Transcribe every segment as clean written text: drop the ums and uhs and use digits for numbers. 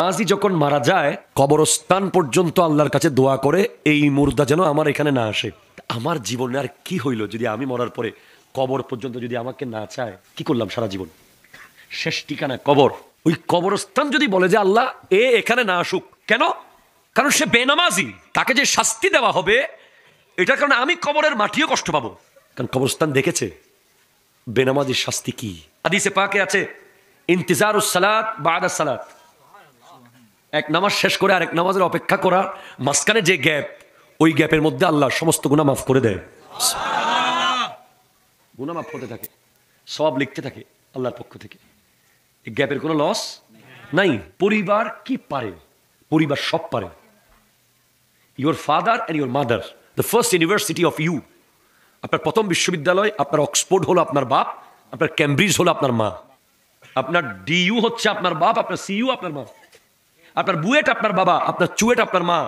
নামাজি যখন মারা যায় কবরস্থান পর্যন্ত আল্লাহর কাছে দোয়া করে এই মুর্দা যেন আমার এখানে না আসে। আমার জীবনে আর কি হইল যদি আমি মরার পরে কবর পর্যন্ত যদি আমাকে না চায়, কি করলাম সারা জীবন? শেষ ঠিকানা কবর। ওই কবরস্থান যদি বলে যে আল্লাহ এখানে না আসুক, কেন? কারণ সে বেনামাজি, তাকে যে শাস্তি দেওয়া হবে এটার কারণে আমি কবরের মাটিও কষ্ট পাবো। কারণ কবরস্থান দেখেছে বেনামাজির শাস্তি কি। হাদিসে পাকে আছে ইন্তিজারুস সালাত বা'দা সালাত, এক নামাজ শেষ করে আরেক নামাজের অপেক্ষা করা, মাঝখানে যে গ্যাপ, ওই গ্যাপের মধ্যে আল্লাহ সমস্ত গুনাহ মাফ করে দেয়। গুনাহ মাফ হতে থাকে, সওয়াব লিখতে থাকে আল্লাহর পক্ষ থেকে। এই গ্যাপের কোনো লস নাই। পরিবার কি পারে? পরিবার সব পারে। Your father and your mother, the first university of you. আপনার প্রথম বিশ্ববিদ্যালয়, আপনার অক্সফোর্ড হলো আপনার বাপ, আপনার ক্যামব্রিজ হলো আপনার মা, আপনার ডিইউ হচ্ছে আপনার বাপ, আপনার সিইউ আপনার মা, আপনার বুয়েট আপনার বাবা, আপনার চুয়েট আপনার মা,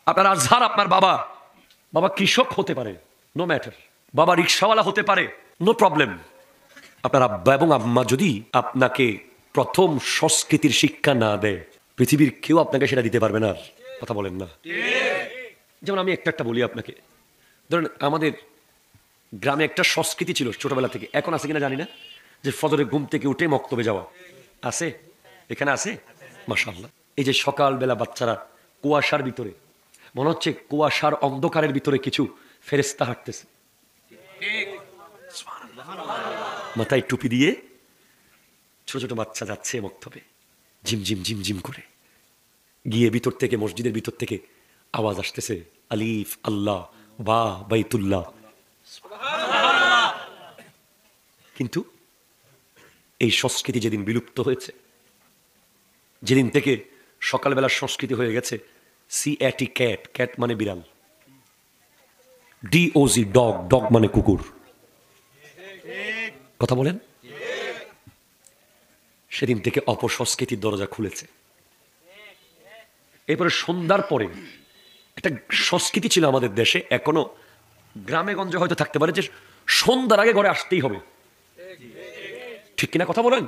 আপনার আজহার আপনার বাবা। বাবা কৃষক হতে পারে, নো ম্যাটার। বাবা রিক্সাওয়ালা হতে পারে, নো প্রবলেম। আপনার আব্বা এবং আম্মা যদি আপনাকে প্রথম সংস্কৃতির শিক্ষা না দেয়, পৃথিবীর কেউ আপনাকে সেটা দিতে পারবে না। কথা বলেন না? যেমন আমি একটা বলি আপনাকে, ধরেন আমাদের গ্রামে একটা সংস্কৃতি ছিল ছোটবেলা থেকে, এখন আছে কিনা জানি না, যে ফজরে ঘুম থেকে উঠে মক্তবে যাওয়া। আছে? এখানে আছে? মাশাআল্লাহ। এই যে সকালবেলা বাচ্চারা কুয়াশার ভিতরে, মনে হচ্ছে কুয়াশার অন্ধকারের ভিতরে কিছু ফেরেশতা হাঁটতেছে, মাথায় টুপি দিয়ে ছোট ছোট বাচ্চা যাচ্ছে মক্তবে, ঝিমঝিম ঝিমঝিম করে। গিয়ে ভিতর থেকে, মসজিদের ভিতর থেকে আওয়াজ আসতেছে, আলিফ আল্লাহ বা বাইতুল্লাহ। কিন্তু এই সংস্কৃতি যেদিন বিলুপ্ত হয়েছে, যেদিন থেকে সকালবেলার সংস্কৃতি হয়ে গেছে সিএটি ক্যাট, ক্যাট মানে বিড়াল, ডিওজি ডগ, ডগ মানে কুকুর। কথা বলেন? সেদিন থেকে অপসংস্কৃতির দরজা খুলেছে। এরপরে সন্ধ্যার পরে একটা সংস্কৃতি ছিল আমাদের দেশে, এখনো গ্রামে গঞ্জে হয়তো থাকতে পারে, যে সন্ধ্যার আগে ঘরে আসতেই হবে। ঠিক কিনা কথা বলেন?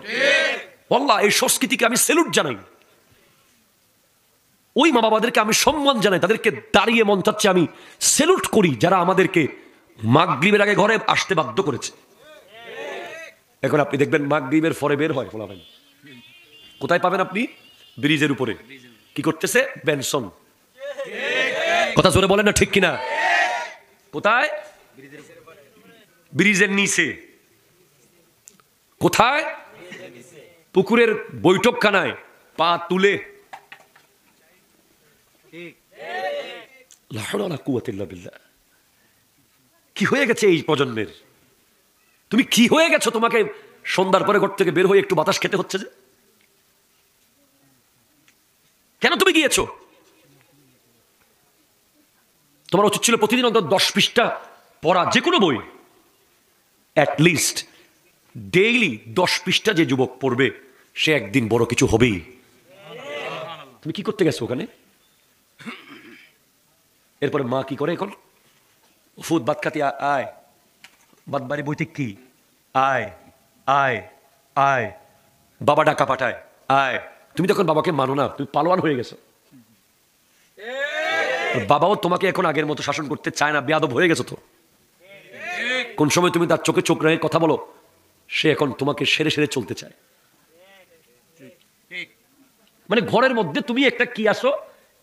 আল্লাহ, এই সংস্কৃতিকে আমি স্যালুট জানাই। ওই মা বাবাদেরকে আমি সম্মান জানাই, তাদেরকে দাঁড়িয়ে মন চাচ্ছে আমি স্যালুট করি, যারা আমাদেরকে মাগরিবের আগে ঘরে আসতে বাধ্য করেছে। এখন আপনি দেখবেন মাগরিবের পরে বের হয় ফলাফল, কোথায় পাবেন আপনি? ব্রিজের উপরে। কি করতেছে? বেনসন। কথা জোরে বলেন না ঠিক কিনা? কোথায়? ব্রিজের নিচে। কোথায়? পুকুরের বৈঠকখানায় পা তুলে। কি হয়ে গেছে এই প্রজন্মের? তুমি কি হয়ে গেছো? তোমাকে সন্ধ্যার পরে ঘর থেকে বের হয়ে একটু বাতাস খেতে হচ্ছে যে? কেন তুমি গিয়েছো? তোমার উচিত ছিল প্রতিদিন অন্তত 10 পৃষ্ঠা পড়া, যে কোনো বই, অ্যাটলিস্ট ডেইলি 10 পৃষ্ঠা যে যুবক পড়বে সে একদিন বড় কিছু হবেই। তুমি কি করতে গেছো ওখানে? এরপরে মা কি করে এখন? ফুদ ভাত খাতি, আয় বাদ বাড়ি বইতে কি, আয় আয় আয়, বাবা ডাকা পাঠায়, আয়। তুমি তখন বাবাকে মানো না, তুমি পালোয়ান হয়ে গেছো। বাবাও তোমাকে এখন আগের মতো শাসন করতে চায় না, বেয়াদব হয়ে গেছো তো। কোন সময় তুমি তার চোখে চোখ রেখে কথা বলো, সে এখন তোমাকে সেরে সেরে চলতে চায়। মানে ঘরের মধ্যে তুমি একটা কি আসো,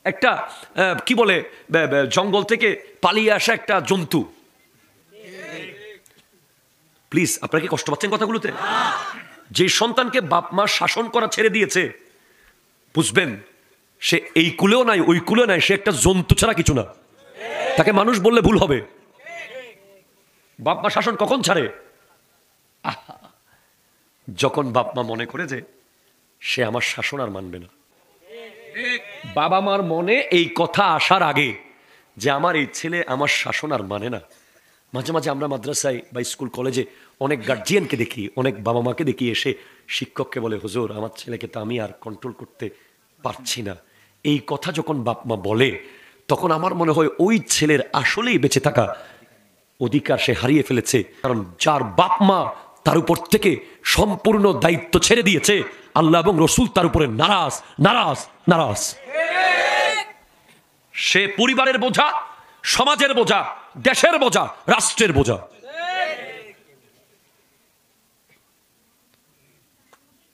একটা কি বলে জঙ্গল থেকে পালিয়ে আসা একটা জন্তু। প্লিজ, আপনারা কি কষ্ট পাচ্ছেন কথাগুলোতে? যে সন্তানকে বাপ মা শাসন করা ছেড়ে দিয়েছে, বুঝবেন সে এই কুলেও নাই ওই কুলেও নাই, সে একটা জন্তু ছাড়া কিছু না। তাকে মানুষ বললে ভুল হবে। বাপ মা শাসন কখন ছাড়ে? যখন বাপ মা মনে করে যে সে আমার শাসন আর মানবে না। বাবা মার মনে এই কথা আসার আগে যে আমার এই ছেলে আমার শাসন আর মানে না। মাঝে মাঝে আমরা মাদ্রাসায় বা স্কুল কলেজে অনেক গার্জিয়ানকে দেখি, অনেক বাবা মাকে দেখি এসে শিক্ষককে বলে, হুজুর আমার ছেলেকে তো আমি আর কন্ট্রোল করতে পারছি না। এই কথা যখন বাপ মা বলে, তখন আমার মনে হয় ওই ছেলের আসলেই বেঁচে থাকা অধিকার সে হারিয়ে ফেলেছে। কারণ যার বাপ মা তার উপর থেকে সম্পূর্ণ দায়িত্ব ছেড়ে দিয়েছে, আল্লাহ এবং রসুল তার উপরে নারাজ নারাজ নারাজ। সে পরিবারের বোঝা, সমাজের বোঝা, দেশের বোঝা, রাষ্ট্রের বোঝা।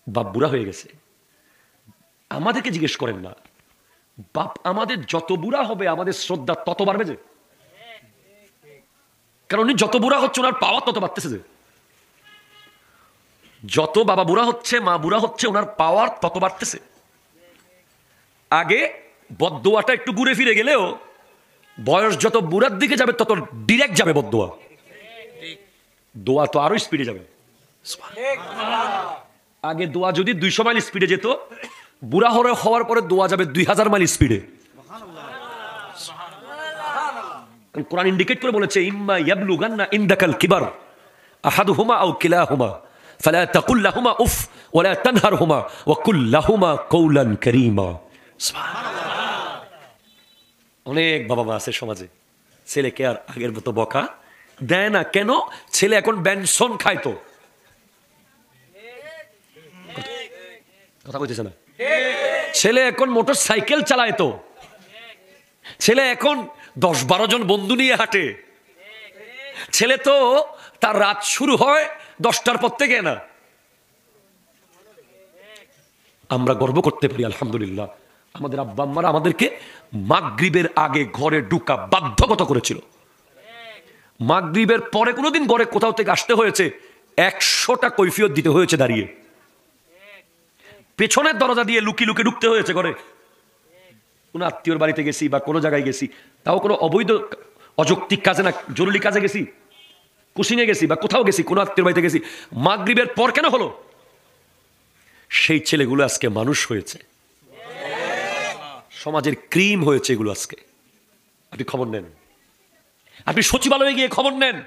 বাপ বুড়া হয়ে গেছে, আমাদেরকে জিজ্ঞেস করেন না, বাপ আমাদের যত বুড়া হবে আমাদের শ্রদ্ধা তত বাড়বে যে, কারণ উনি যত বুড়া হচ্ছে ওনার পাওয়ার তত বাড়তেছে যে, যত বাবা বুড়া হচ্ছে, মা বুড়া হচ্ছে, ওনার পাওয়ার তত বাড়তেছে। আগে বদদোয়াটা একটু ঘুরে ফিরে গেলেও বয়স যত বুড়ার দিকে যাবে তত ডিরেক্ট যাবে বদদোয়া, দোয়া তো আরো স্পিডে যাবে। আগে দোয়া যদি 200 মাইল স্পিডে যেত, বুড়া হওয়ার পরে দোয়া যাবে 2000 মাইল স্পিডে। কোরআন ইন্ডিকেট করে বলেছে, ইম্মা ইয়াবলুগান্না ইনদাকাল কিবার আহাদুহুমা আও কিলাহুমা ফালা তাকুল লাহুমা উফ ওয়ালা তানহারহুমা ওয়া কুল লাহুমা কওলান কারীমা। অনেক বাবা মা আছে সমাজে, ছেলেকে আর আগের মতো বকা দেয় না। কেন? ছেলে এখন বেনসন খায়, তো কথা কইতেছে না। ছেলে এখন মোটর সাইকেল চালায়, তো ছেলে এখন 10-12 জন বন্ধু নিয়ে হাঁটে। ছেলে তো তার রাত শুরু হয় 10টার পর থেকে না। আমরা গর্ব করতে পারি আলহামদুলিল্লাহ, আমাদের আব্বা আম্মারা আমাদেরকে মাগরিবের আগে ঘরে ঢুকা বাধ্যগত করেছিল। মাগরিবের পরে কোনোদিন ঘরে কোথাও থেকে আসতে হয়েছে 100টা কৈফিয়ত দিতে হয়েছে দাঁড়িয়ে। পেছনের দরজা দিয়ে লুকিয়ে লুকিয়ে ঢুকতে হয়েছে ঘরে। কোনো আত্মীয়র বাড়িতে গেছি বা কোনো জায়গায় গেছি, তাও কোনো অবৈধ অযৌক্তিক কাজে না, জরুরি কাজে গেছি, কুসিনে গেছি বা কোথাও গেছি, কোনো আত্মীয়র বাড়িতে গেছি, মাগরিবের পর কেন হলো? সেই ছেলেগুলো আজকে মানুষ হয়েছে, সমাজের ক্রিম হয়েছে এগুলো আজকে। আপনি খবর নেন, আপনি সচিবালয়ে গিয়ে খবর নেন,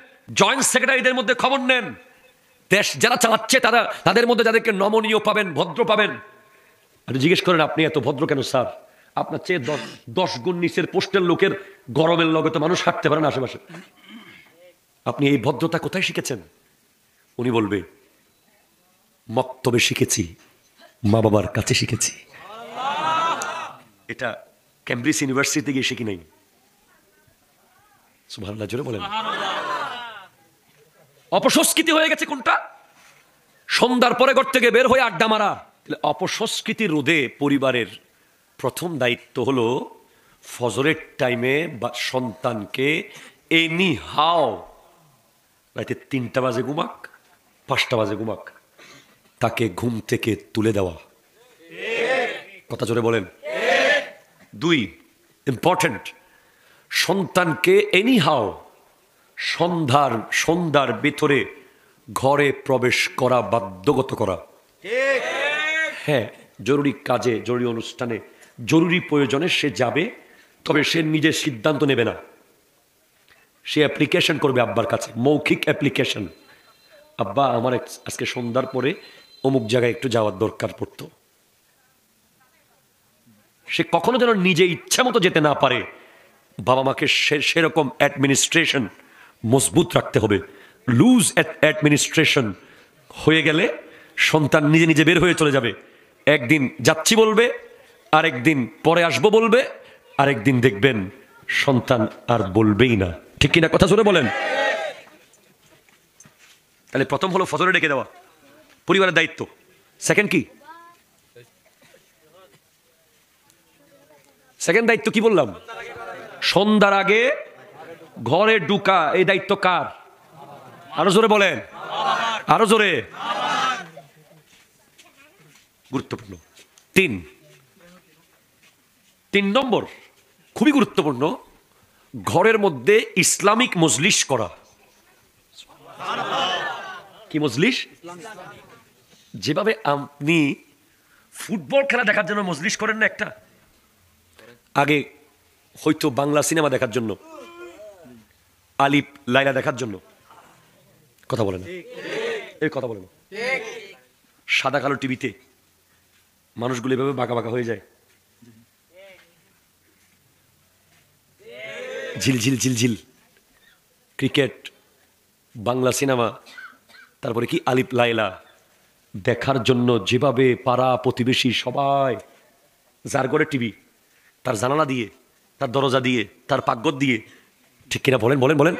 জয়েন্ট সেক্রেটারিদের মধ্যে খবর নেন, দেশ যারা চালাচ্ছে তাদের মধ্যে যাদেরকে নমনীয় পাবেন, ভদ্র পাবেন, আপনি জিজ্ঞেস করেন আপনি এত ভদ্র কেন স্যার? আপনার চেয়ে 10 গুণ নিচের পোস্টের লোকের গরমের লগে তো মানুষ হাঁটতে পারেন আশেপাশে, আপনি এই ভদ্রতা কোথায় শিখেছেন? উনি বলবে, মক্তবে শিখেছি, মা বাবার কাছে শিখেছি। এটা ক্যামব্রিজ ইউনিভার্সিটিতে গিয়ে শিখি নাই। সুবহানাল্লাহ জোরে বলেন। অপসংস্কৃতি হয়ে গেছে কোনটা? সন্ধ্যার পরে ঘর থেকে বের হয়ে আড্ডা মারা। অপসংস্কৃতি রোধে পরিবারের প্রথম দায়িত্ব হলো ফজরের টাইমে বা সন্তানকে এনি হাও, রাতে 3টা বাজে ঘুমাক, 5টা বাজে ঘুমাক, তাকে ঘুম থেকে তুলে দেওয়া। কথা জোরে বলেন। 2 ইম্পর্টেন্ট, সন্তানকে এনি হাও সন্ধ্যার ভিতরে ঘরে প্রবেশ করা বাধ্যগত করা। হ্যাঁ, জরুরি কাজে, জরুরি অনুষ্ঠানে, জরুরি প্রয়োজনে সে যাবে, তবে সে নিজের সিদ্ধান্ত নেবে না, সে অ্যাপ্লিকেশন করবে আব্বার কাছে, মৌখিক অ্যাপ্লিকেশন, আব্বা আমার আজকে সন্ধ্যার পরে অমুক জায়গায় একটু যাওয়ার দরকার পড়তো। সে কখনো যেন নিজে ইচ্ছা মতো যেতে না পারে। বাবা মাকে সেরকম অ্যাডমিনিস্ট্রেশন মজবুত রাখতে হবে। লুজ অ্যাডমিনিস্ট্রেশন হয়ে গেলে সন্তান নিজে নিজে বের হয়ে চলে যাবে। একদিন যাচ্ছি বলবে, আরেকদিন পরে আসবো বলবে, আরেকদিন দেখবেন সন্তান আর বলবেই না। ঠিক কিনা? কথা জোরে বলেন। তাহলে প্রথম হলো ফজরে ডেকে দেওয়া, পরিবারের দায়িত্ব। সেকেন্ড কি? সেকেন্ড দায়িত্ব কি বললাম? সন্ধ্যার আগে ঘরে ঢুকা। এই দায়িত্ব কার? আরো জোরে বলেন, আরো জোরে। গুরুত্বপূর্ণ। 3 নম্বর খুবই গুরুত্বপূর্ণ, ঘরের মধ্যে ইসলামিক মজলিস করা। কি মজলিস? যেভাবে আপনি ফুটবল খেলা দেখার জন্য মজলিস করেন না একটা, আগে হয়তো বাংলা সিনেমা দেখার জন্য, আলিফ লাইলা দেখার জন্য, কথা বলে না, এই কথা বলে না, সাদা কালো টিভিতে মানুষগুলো এভাবে বাঁকা বাঁকা হয়ে যায়, ঝিলঝিল ঝিলঝিল ক্রিকেট, বাংলা সিনেমা, তারপরে কি আলিফ লাইলা, দেখার জন্য যেভাবে পাড়া প্রতিবেশী সবাই, যার ঘরে টিভি, তার জানালা দিয়ে, তার দরজা দিয়ে, তার পাকঘর দিয়ে, ঠিক কিনা বলেন বলেন বলেন,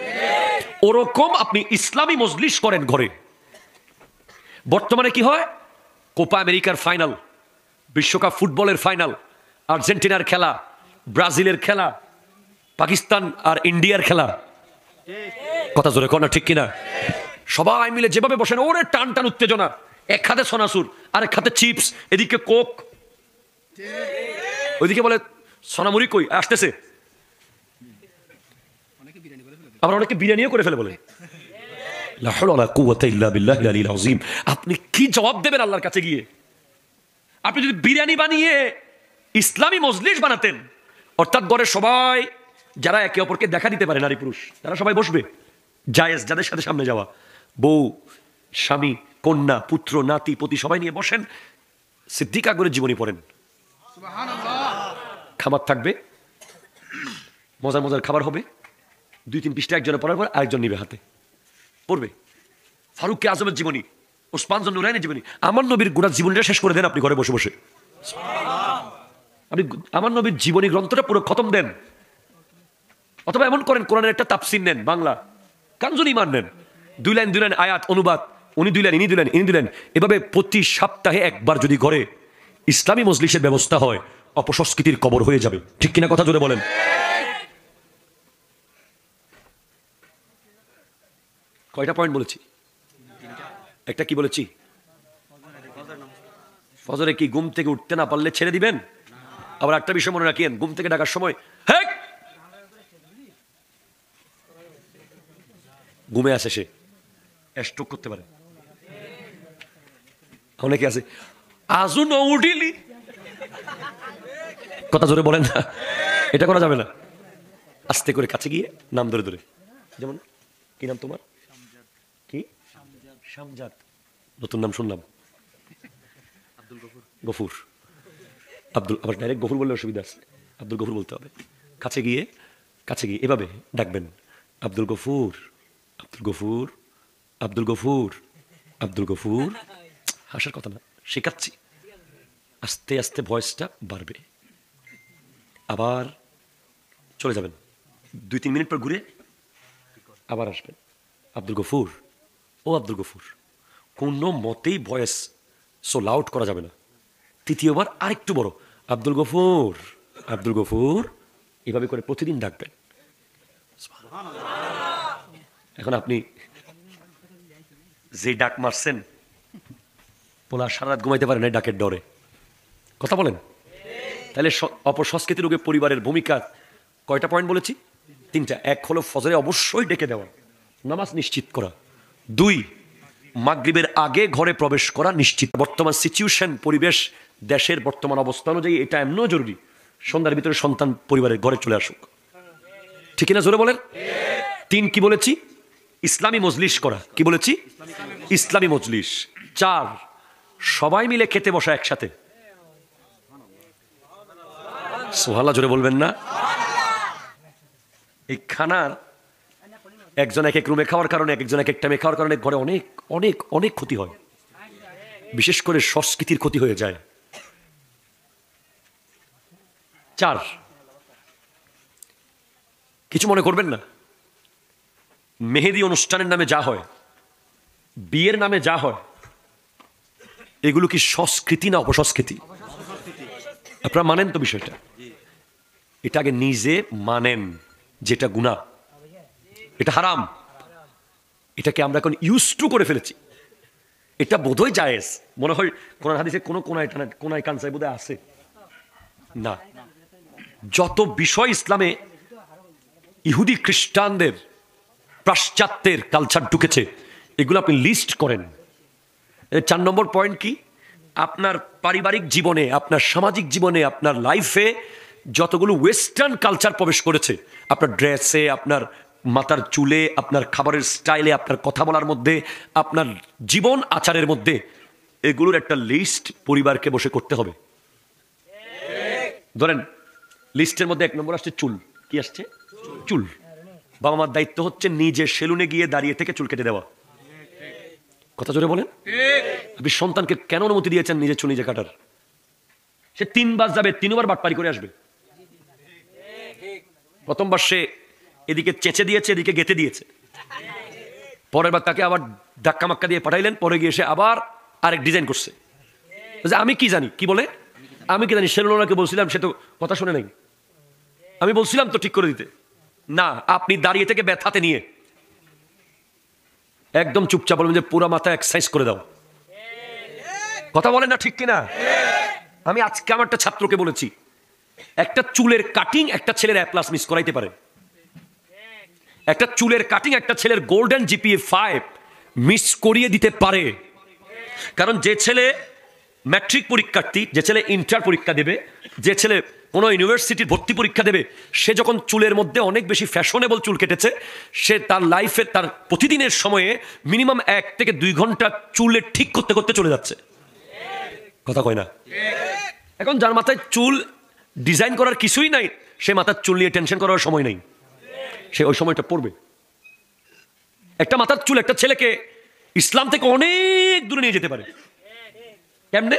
ওরকম আপনি ইসলামী মজলিস করেন ঘরে। বর্তমানে কি হয়, কোপা আমেরিকার ফাইনাল, বিশ্বকাপ ফুটবলের ফাইনাল, আর্জেন্টিনার খেলা, ব্রাজিলের খেলা, পাকিস্তান আর ইন্ডিয়ার খেলা, কথা জোরে কর না ঠিক কিনা, সবাই মিলে যেভাবে বসেন, ওরে টান টান উত্তেজনা, এক হাতে সোনাসুর আর এক হাতে চিপস, এদিকে কোক, ওইদিকে বলে সোনামুড়ি কই আসতেছে, আবার অনেকে বিরিয়ানিও করে ফেলে বলে। আপনি কি জবাব দেবেন আল্লাহর কাছে গিয়ে? আপনি যদি বিরিয়ানি বানিয়ে ইসলামী মজলিস বানাতেন, অর্থাৎ ঘরে সবাই যারা একে অপরকে দেখা দিতে পারে, নারী পুরুষ, তারা সবাই বসবে, জায়েজ যাদের সাথে সামনে যাওয়া, বউ, স্বামী, কন্যা, পুত্র, নাতি, পতি সবাই নিয়ে বসেন, সিদ্দিক আকবরের জীবনী পড়েন, খাবার থাকবে, মজার মজার খাবার হবে, 2-3 পৃষ্ঠা একজনে পড়ার পর আরেকজন নিবে হাতে পড়বে। ফারুক আজমের জীবনী, ওসমান নুরাইনের জীবনী, আমার নবীর গোটা জীবনীটা শেষ করে দেন আপনি ঘরে বসে বসে। আপনি আমার নবীর জীবনী গ্রন্থটা পুরো খতম দেন, অথবা এমন করেন কোরআনের একটা তাফসির নেন বাংলা, কানজুল ইমান নেন, 2 লাইন 2 লাইন আয়াত অনুবাদ, উনি 2 লাইন ইনি 2 লাইন ইনি 2 লাইন, এভাবে প্রতি সপ্তাহে একবার যদি ঘরে ইসলামী মজলিসের ব্যবস্থা হয়, অপসংস্কৃতির কবর হয়ে যাবে, ঠিক কিনা কথা জোরে বলেন। কয়টা পয়েন্ট বলেছি? একটা কি বলেছি? ফজরে কি ঘুম থেকে উঠতে না পারলে ছেড়ে দিবেন? আবার একটা বিষয় মনে রাখেন, ঘুম থেকে ডাকার সময় হ্যাঁ ঘুমে আসে, সে স্ট্রোক করতে পারে, অনেকে আছে আজও ন উঠিলি, কথা জোরে বলেন না, এটা করা যাবে না। আস্তে করে কাছে গিয়ে নাম ধরে ধরে, যেমন কি নাম তোমার, কি শামজাদ, নতুন নাম শুনলাম, গফুর, আব্দুল, আবার ডাইরেক্ট গফুর বললে অসুবিধা আছে, আব্দুল গফুর বলতে হবে। কাছে গিয়ে এভাবে ডাকবেন, আব্দুল গফুর, আব্দুল গফুর, আব্দুল গফুর, আব্দুল গফুর। হাসার কথা না, শেখাচ্ছি, আস্তে আস্তে ভয়েসটা বাড়বে। আবার চলে যাবেন, 2-3 মিনিট পর ঘুরে আবার আসবেন, আব্দুল গফুর, ও আব্দুল গফুর। কোনো মতেই ভয়েস সো লাউড করা যাবে না। তৃতীয়বার আরেকটু বড়, আব্দুল গফুর, আব্দুল গফুর, এভাবে করে প্রতিদিন ডাকবেন। এখন আপনি যে ডাক মারছেন, বলা সারা রাত ঘুমাইতে পারেন এই ডাকের ডরে, কথা বলেন। তাহলে অপসংস্কৃতি রোগে পরিবারের ভূমিকা কয়টা পয়েন্ট বলেছি? 3টা। 1 হলো ফজরে অবশ্যই ডেকে দেওয়া, নামাজ নিশ্চিত করা। 2, মাগরিবের আগে ঘরে প্রবেশ করা নিশ্চিত। বর্তমান সিচুয়েশন, পরিবেশ, দেশের বর্তমান অবস্থা অনুযায়ী এটা এমনও জরুরি, সন্ধ্যার ভিতরে সন্তান পরিবারের ঘরে চলে আসুক, ঠিক না জোরে বলেন। 3 কি বলেছি? ইসলামী মজলিস করা, কি বলেছি? ইসলামী মজলিস। 4, সবাই মিলে খেতে বসা একসাথে, সুবহানাল্লাহ জোরে বলবেন না। এই খানার একজন এক এক রুমে খাওয়ার কারণে, একজন এক এক টাইমে খাওয়ার কারণে ঘরে অনেক অনেক অনেক ক্ষতি হয়, বিশেষ করে সংস্কৃতির ক্ষতি হয়ে যায়। 4, কিছু মনে করবেন না, মেহেদি অনুষ্ঠানের নামে যা হয়, বিয়ের নামে যা হয়, এগুলো কি সংস্কৃতি না অপসংস্কৃতি? আপনারা মানেন তো বিষয়টা? এটা আগে নিজে মানেন, যেটা গুনাহ, এটা হারাম, এটাকে আমরা এখন ইউজ টু করে ফেলেছি। এটা বোধহয় জায়েজ মনে হয়, কোরআন হাদিসে কোনো কোনায় কানসাই বোধহয় আছে না। যত বিষয় ইসলামে ইহুদি খ্রিস্টানদের, পাশ্চাত্যের কালচার ঢুকেছে, এগুলো আপনি লিস্ট করেন। 4 নম্বর পয়েন্ট কি? আপনার পারিবারিক জীবনে, আপনার সামাজিক জীবনে, আপনার লাইফে যতগুলো ওয়েস্টার্ন কালচার প্রবেশ করেছে, আপনার ড্রেসে, আপনার মাথার চুলে, আপনার খাবারের স্টাইলে, আপনার কথা বলার মধ্যে, আপনার জীবন আচারের মধ্যে, এগুলোর একটা লিস্ট পরিবারকে বসে করতে হবে। ধরেন লিস্টের মধ্যে 1 নম্বর আসছে চুল। কি আসছে? চুল। বাবা মার দায়িত্ব হচ্ছে নিজে সেলুনে গিয়ে দাঁড়িয়ে থেকে চুল কেটে দেওয়া। কথা জোরে বলেন। আপনি সন্তানকে কেন অনুমতি দিয়েছেন নিজের চুল নিজে কাটার? সে 3 বার যাবে, 3 বার বাটপারি করে আসবে। প্রথমবার সে এদিকে চেঁচে দিয়েছে, এদিকে গেঁথে দিয়েছে, পরের বার তাকে আবার ধাক্কা মাক্কা দিয়ে পাঠাইলেন, পরে গিয়ে সে আবার আরেক ডিজাইন করছে। আমি কি জানি, কি বলে আমি কি জানি, সেলুনাকে বলছিলাম, সে তো কথা শুনে নাই। আমি বলছিলাম তো ঠিক করে দিতে, না, আপনি দাঁড়িয়ে থেকে ব্যথাতে নিয়ে একদম চুপচাপ বলবেন যে পুরো মাথা এক্সারসাইজ করে দাও। কথা বলেন না ঠিক কিনা? আমি আজকে আমার একটা ছাত্রকে বলেছি, একটা চুলের কাটিং একটা ছেলের A+ মিস করাইতে পারে। একটা চুলের কাটিং একটা ছেলের গোল্ডেন GPA 5 মিস করিয়ে দিতে পারে। কারণ যে ছেলে ম্যাট্রিক পরীক্ষার্থী, যে ছেলে ইন্টার পরীক্ষা দেবে, যে ছেলে কোনো ইউনিভার্সিটির ভর্তি পরীক্ষা দেবে, সে যখন চুলের মধ্যে অনেক বেশি ফ্যাশনেবল চুল কেটেছে, সে তার লাইফে তার প্রতিদিনের সময়ে মিনিমাম 1 থেকে 2 ঘন্টা চুলে ঠিক করতে করতে চলে যাচ্ছে। কথা কয় না? এখন যার মাথায় চুল ডিজাইন করার কিছুই নাই, সে মাথার চুল নিয়ে টেনশন করার সময় নেই, সে ওই সময়টা পড়বে। একটা মাথার চুল একটা ছেলেকে ইসলাম থেকে অনেক দূরে নিয়ে যেতে পারে। কেমনে?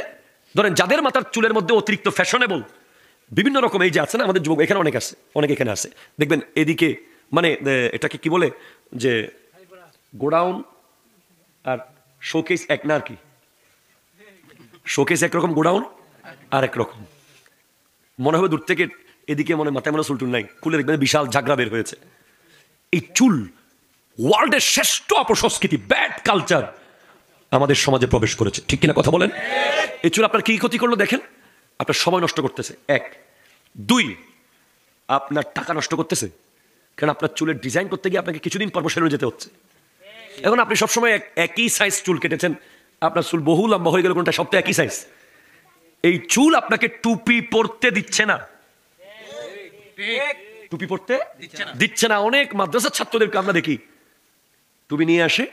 ধরেন যাদের মাথার চুলের মধ্যে অতিরিক্ত ফ্যাশনেবল বিভিন্ন রকম, এই যে আছে না আমাদের যুবক, এখানে অনেক আছে, অনেক এখানে আছে, দেখবেন এদিকে মানে এটাকে কি বলে যে গোডাউন আর শোকেস এক না, আর কি শোকেস একরকম, গোডাউন আর একরকম। মনে হবে দূর থেকে এদিকে মনে মাথায় মনে চুলটুল নাই, খুলে দেখবেন বিশাল ঝাগড়া বের হয়েছে। এই চুল ওয়ার্ল্ডের শ্রেষ্ঠ অপসংস্কৃতি, ব্যাড কালচার আমাদের সমাজে প্রবেশ করেছে, ঠিক কিনা কথা বলেন? এই চুল আপনার কি ক্ষতি করলো দেখেন? আপনার সময় নষ্ট করতেছে 1, 2 আপনার টাকা নষ্ট করতেছে, কারণ আপনার চুলের ডিজাইন করতে গিয়ে আপনাকে কিছুদিন পর সেলুনে যেতে হচ্ছে। এখন আপনি সবসময় একই সাইজ চুল কেটেছেন, আপনার চুল বহু লম্বা হয়ে গেল, কোনটা সব তো একই সাইজ। এই চুল আপনাকে টুপি পরতে দিচ্ছে না, টুপি পরতে দিচ্ছে না। অনেক মাদ্রাসার ছাত্রদেরকে আমরা দেখি টুপি নিয়ে আসে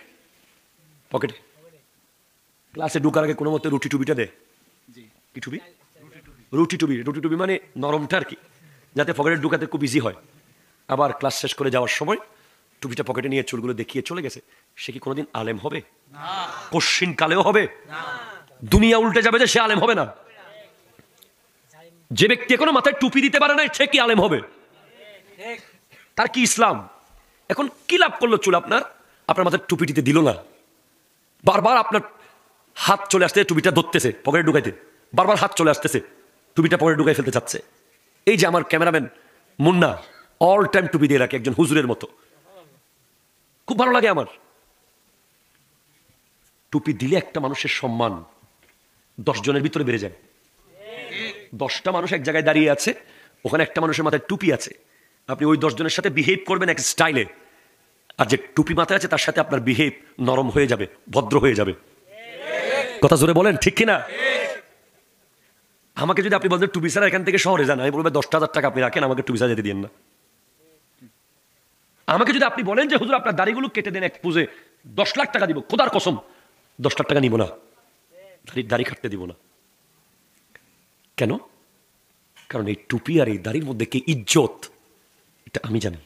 পকেটে, ক্লাসে ঢুকার আগে কোনো মতে রুটি টুপিটা দেয়। কি টুপি? রুটি টুপি। রুটি টুপি মানে নরমটা আর কি, যাতে পকেটে ঢুকাতে খুব ইজি হয়। আবার ক্লাস শেষ করে যাওয়ার সময় টুপিটা পকেটে নিয়ে চুলগুলো দেখিয়ে চলে গেছে। সে কি কোনোদিন আলেম হবে? কশ্চিন কালেও হবে। দুনিয়া উল্টে যাবে যে সে আলেম হবে না। যে ব্যক্তি এখনো মাথায় টুপি দিতে পারে না, সে কি আলেম হবে? তার কি ইসলাম? এখন কি লাভ করলো চুল আপনার? আপনার মাথায় টুপি দিতে দিল না, বারবার আপনার হাত চলে আসতে, টুপিটা ধরতেছে পকেটে ঢুকাইতে, বারবার হাত চলে আসতেছে, টুপিটা পকেটে ঢুকাই ফেলতে চাচ্ছে। এই যে আমার ক্যামেরাম্যান মুন্না অল টাইম টুপি দিয়ে রাখে, একজন হুজুরের মতো, খুব ভালো লাগে আমার। টুপি দিলে একটা মানুষের সম্মান 10 জনের ভিতরে বেড়ে যায়। 10টা মানুষ এক জায়গায় দাঁড়িয়ে আছে, ওখানে একটা মানুষের মাথায় টুপি আছে, আপনি ওই 10 জনের সাথে বিহেভ করবেন এক স্টাইলে, আর যে টুপি মাথায় আছে তার সাথে আপনার বিহেভ নরম হয়ে যাবে, ভদ্র হয়ে যাবে। কথা জোরে বলেন ঠিক কিনা? আমাকে যদি আপনি বলেন টুপি ছাড়া এখান থেকে শহরে যান, আমি বলবো 10,000 টাকা আপনি রাখেন, আমাকে টুপি ছাড়া যেতে দিন না। আমাকে যদি আপনি বলেন যে হুজুর আপনার দাড়িগুলো কেটে দেন এক পুজে 10 লাখ টাকা দিব, খোদার কসম 10 লাখ টাকা নিব না, দাড়ি কাটতে দিব না। কেন? কারণ এই টুপি আর এই দাড়ির মধ্যে কি ইজ্জত, এটা আমি জানি।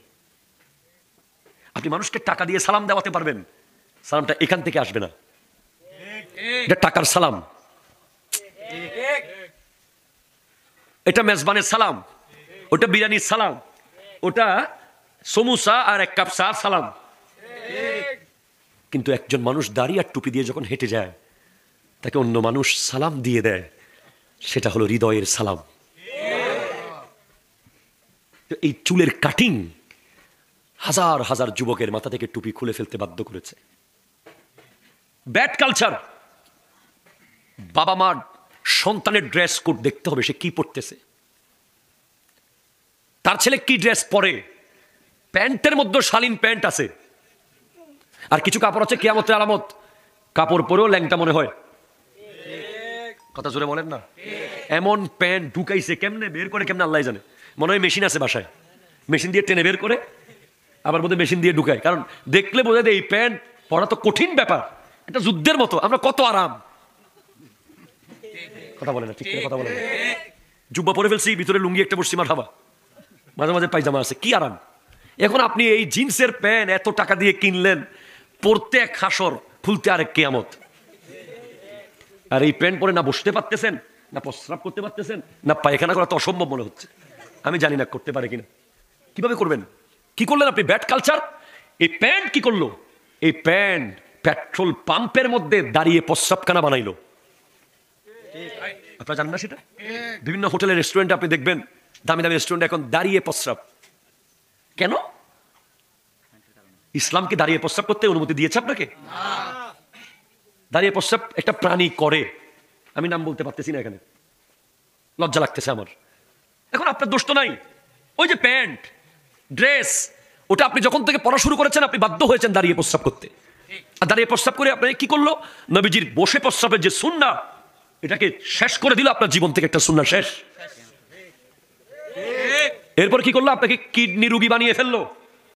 আপনি মানুষকে টাকা দিয়ে সালাম দেওয়াতে পারবেন, সালামটা এখান থেকে আসবে না, এটা টাকার সালাম, এটা মেজবানের সালাম, ওটা বিরিয়ানির সালাম, ওটা সমুসা আর 1 কাপ চা সালাম। কিন্তু একজন মানুষ দাড়ি আর টুপি দিয়ে যখন হেঁটে যায়, তাকে অন্য মানুষ সালাম দিয়ে দেয়, সেটা হলো হৃদয়ের সালাম। এই চুলের কাটিং হাজার হাজার যুবকের মাথা থেকে টুপি খুলে ফেলতে বাধ্য করেছে। Bad culture. বাবা মার সন্তানের ড্রেস কোড দেখতে হবে, সে কি পড়তেছে, তার ছেলে কি ড্রেস পরে। প্যান্টের মধ্যে শালীন প্যান্ট আছে, আর কিছু কাপড় আছে কিয়ামতের আলামত, কাপড় পরেও ল্যাংটা মনে হয়। কথা জোরে বলেন না। এমন প্যান্ট ঢুকাইছে, কেমনে বের করে কেমনে আল্লাহ জানে। মনে হয় মেশিন আছে বাসায়, মেশিন দিয়ে টেনে বের করে আবার বোধহয় মেশিন দিয়ে ঢুকায়, কারণ দেখলে বোঝা যায় এই প্যান্ট পরা তো কঠিন ব্যাপার, এটা যুদ্ধের মতো। আমরা কত আরাম, কথা বলে না ঠিক করে, কথা বলে না। জুব্বা পরে ফেলছি, ভিতরে লুঙ্গি একটা পশ্চিমা ঢাবা, মাঝে মাঝে পায়জামা আছে, কি আরাম। এখন আপনি এই জিন্সের প্যান্ট এত টাকা দিয়ে কিনলেন, পরতে এক হাসর, খুলতে আরেক কিয়ামত। আর এই প্যান্ট পরে না বসতে পারতেছেন, না প্রস্রাব করতে পারতেছেন, না পায়খানা করা তো অসম্ভব মনে হচ্ছে। আমি জানি না করতে পারে কিনা। কিভাবে করবেন? কি করলেন আপনি? Bad culture. এই প্যান্ট কি করলো? এই প্যান্ট পেট্রোল পাম্পের মধ্যে দাঁড়িয়ে প্রস্রাবখানা বানাইলো। আপনারা জানেন না সেটা? বিভিন্ন হোটেলের রেস্টুরেন্টে আপনি দেখবেন, দামি দামি রেস্টুরেন্টে এখন দাঁড়িয়ে প্রস্রাব। কেন? ইসলাম কি দাঁড়িয়ে প্রস্রাব করতে অনুমতি দিয়েছে আপনাকে? দাঁড়িয়ে প্রস্রাব একটা প্রাণী করে, আমি নাম বলতে পারতেছি না এখানে, লজ্জা লাগতেছে আমার। এখন আপনার দোষ তো নাই। ওই যে প্যান্ট, ড্রেস, ওটা আপনি যখন থেকে পড়া শুরু করেছেন আপনি বাধ্য হয়েছেন দাঁড়িয়ে প্রস্রাব করতে। আর দাঁড়িয়ে প্রস্রাব করে আপনি কি করলো? নবীজির বসে প্রস্রাবের যে সুন্নাহ, এটাকে শেষ করে দিল আপনার জীবন থেকে। একটা সুন্নাহ শেষ। এরপর কি করলো? আপনাকে কিডনি রোগী বানিয়ে ফেললো।